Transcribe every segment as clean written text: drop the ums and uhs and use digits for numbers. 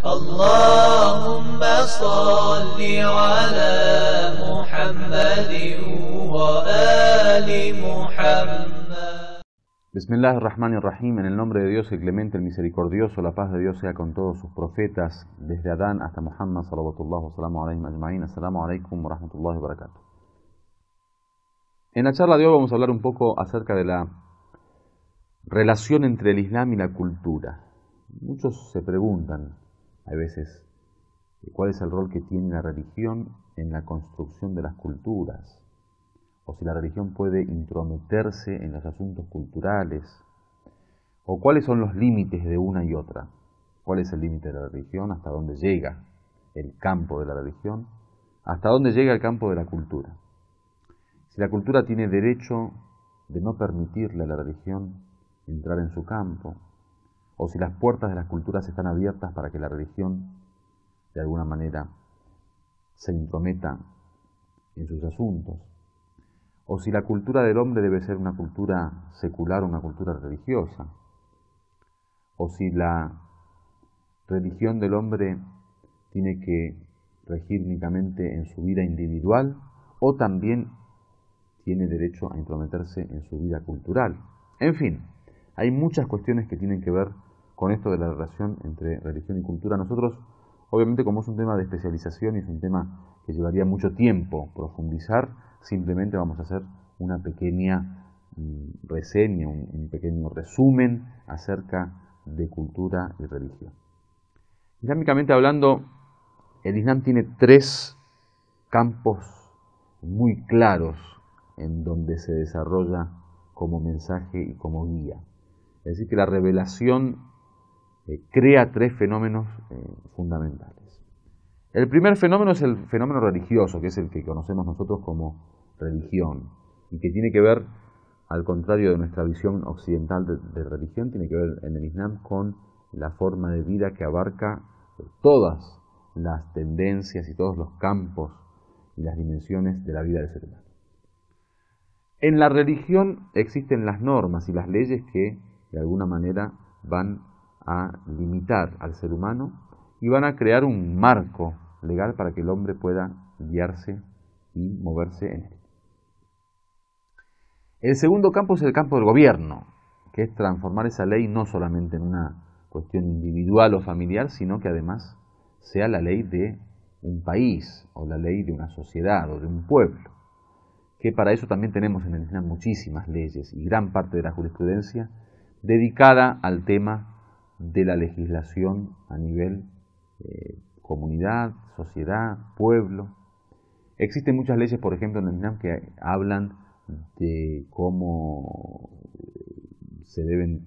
اللهم صل على محمد وآل محمد. Bismillahirrahmanirrahim, en el nombre de Dios el clemente, el misericordioso, la paz de Dios sea con todos sus profetas, desde Adán hasta Muhammad, salawatullah wa salamu alayhim ajma'in. Assalamu alaikum wa rahmatullahi wa barakatuh. En la charla de hoy vamos a hablar un poco acerca de la relación entre el Islam y la cultura. Muchos se preguntan, a veces, cuál es el rol que tiene la religión en la construcción de las culturas, o si la religión puede intrometerse en los asuntos culturales, o cuáles son los límites de una y otra. ¿Cuál es el límite de la religión? ¿Hasta dónde llega el campo de la religión? ¿Hasta dónde llega el campo de la cultura? Si la cultura tiene derecho de no permitirle a la religión entrar en su campo, o si las puertas de las culturas están abiertas para que la religión de alguna manera se intrometa en sus asuntos, o si la cultura del hombre debe ser una cultura secular o una cultura religiosa, o si la religión del hombre tiene que regir únicamente en su vida individual, o también tiene derecho a intrometerse en su vida cultural. En fin, hay muchas cuestiones que tienen que ver con esto de la relación entre religión y cultura. Nosotros, obviamente, como es un tema de especialización y es un tema que llevaría mucho tiempo profundizar, simplemente vamos a hacer una pequeña reseña, un pequeño resumen acerca de cultura y religión. Islámicamente hablando, el Islam tiene tres campos muy claros en donde se desarrolla como mensaje y como guía. Es decir, que la revelación crea tres fenómenos fundamentales. El primer fenómeno es el fenómeno religioso, que es el que conocemos nosotros como religión, y que tiene que ver, al contrario de nuestra visión occidental de religión, tiene que ver en el Islam con la forma de vida que abarca todas las tendencias y todos los campos y las dimensiones de la vida del ser humano. En la religión existen las normas y las leyes que de alguna manera van a limitar al ser humano y van a crear un marco legal para que el hombre pueda guiarse y moverse en él. El segundo campo es el campo del gobierno, que es transformar esa ley no solamente en una cuestión individual o familiar, sino que además sea la ley de un país o la ley de una sociedad o de un pueblo, que para eso también tenemos en el Islam muchísimas leyes y gran parte de la jurisprudencia dedicada al tema de la legislación a nivel comunidad, sociedad, pueblo. Existen muchas leyes, por ejemplo, en el Islam que hablan de cómo se deben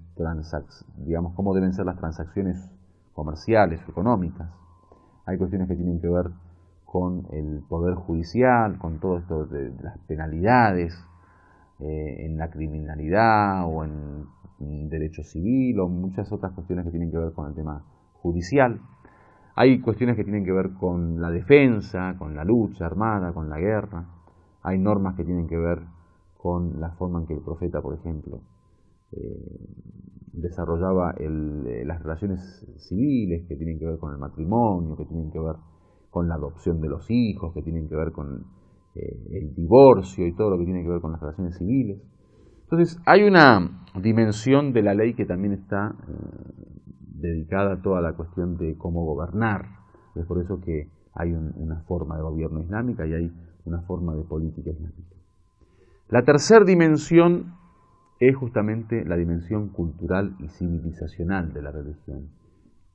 cómo deben ser las transacciones comerciales o económicas. Hay cuestiones que tienen que ver con el poder judicial, con todo esto de las penalidades en la criminalidad o en derecho civil o muchas otras cuestiones que tienen que ver con el tema judicial. Hay cuestiones que tienen que ver con la defensa, con la lucha armada, con la guerra. Hay normas que tienen que ver con la forma en que el profeta, por ejemplo, desarrollaba las relaciones civiles, que tienen que ver con el matrimonio, que tienen que ver con la adopción de los hijos, que tienen que ver con el divorcio y todo lo que tiene que ver con las relaciones civiles. Entonces, hay una dimensión de la ley que también está dedicada a toda la cuestión de cómo gobernar. Es por eso que hay una forma de gobierno islámica y hay una forma de política islámica. La tercera dimensión es justamente la dimensión cultural y civilizacional de la religión.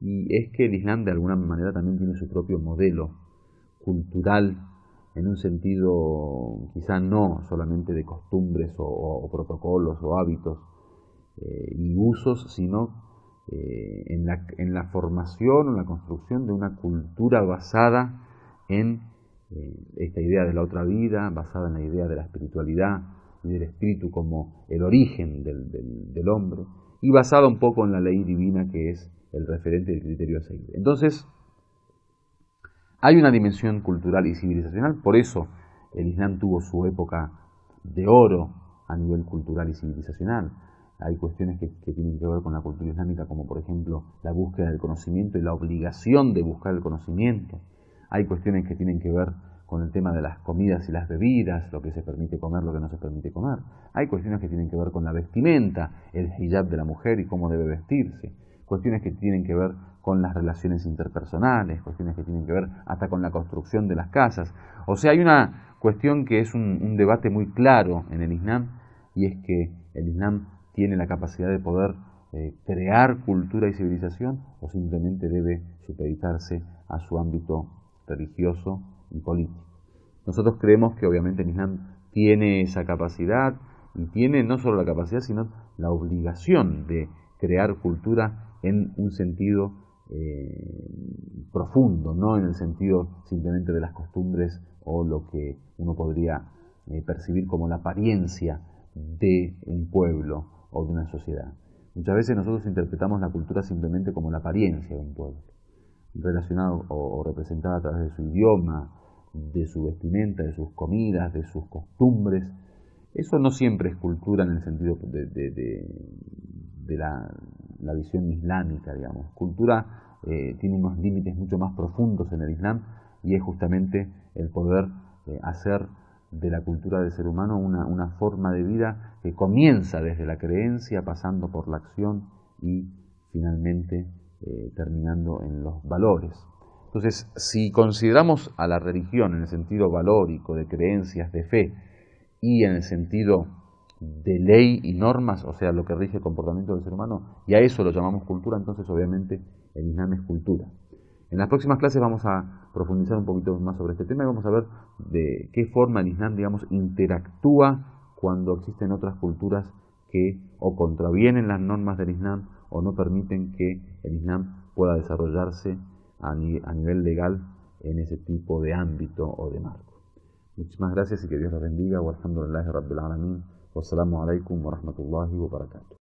Y es que el Islam de alguna manera también tiene su propio modelo cultural, en un sentido quizá no solamente de costumbres o protocolos o hábitos y usos, sino en la formación o en la construcción de una cultura basada en esta idea de la otra vida, basada en la idea de la espiritualidad y del espíritu como el origen del hombre, y basada un poco en la ley divina que es el referente del criterio a seguir. Entonces, hay una dimensión cultural y civilizacional, por eso el Islam tuvo su época de oro a nivel cultural y civilizacional. hay cuestiones que tienen que ver con la cultura islámica, como por ejemplo la búsqueda del conocimiento y la obligación de buscar el conocimiento. Hay cuestiones que tienen que ver con el tema de las comidas y las bebidas, lo que se permite comer, lo que no se permite comer. Hay cuestiones que tienen que ver con la vestimenta, el hijab de la mujer y cómo debe vestirse. Cuestiones que tienen que ver con las relaciones interpersonales, cuestiones que tienen que ver hasta con la construcción de las casas. O sea, hay una cuestión que es un debate muy claro en el Islam, y es que el Islam tiene la capacidad de poder crear cultura y civilización, o simplemente debe supeditarse a su ámbito religioso y político. Nosotros creemos que obviamente el Islam tiene esa capacidad, y tiene no solo la capacidad, sino la obligación de crear cultura en un sentido profundo, no en el sentido simplemente de las costumbres o lo que uno podría percibir como la apariencia de un pueblo o de una sociedad. Muchas veces nosotros interpretamos la cultura simplemente como la apariencia de un pueblo, relacionado o representada a través de su idioma, de su vestimenta, de sus comidas, de sus costumbres. Eso no siempre es cultura en el sentido de la visión islámica, digamos. Cultura tiene unos límites mucho más profundos en el Islam, y es justamente el poder hacer de la cultura del ser humano una forma de vida que comienza desde la creencia, pasando por la acción y finalmente terminando en los valores. Entonces, si consideramos a la religión en el sentido valórico, de creencias, de fe, y en el sentido de ley y normas, o sea, lo que rige el comportamiento del ser humano, y a eso lo llamamos cultura, entonces obviamente el Islam es cultura. En las próximas clases vamos a profundizar un poquito más sobre este tema y vamos a ver de qué forma el Islam, digamos, interactúa cuando existen otras culturas que o contravienen las normas del Islam o no permiten que el Islam pueda desarrollarse a nivel legal en ese tipo de ámbito o de marco. Muchísimas gracias y que Dios los bendiga. Walhamdulillahi Rabbil Alamin. Wassalamu alaikum wa rahmatullahi wa barakatuh.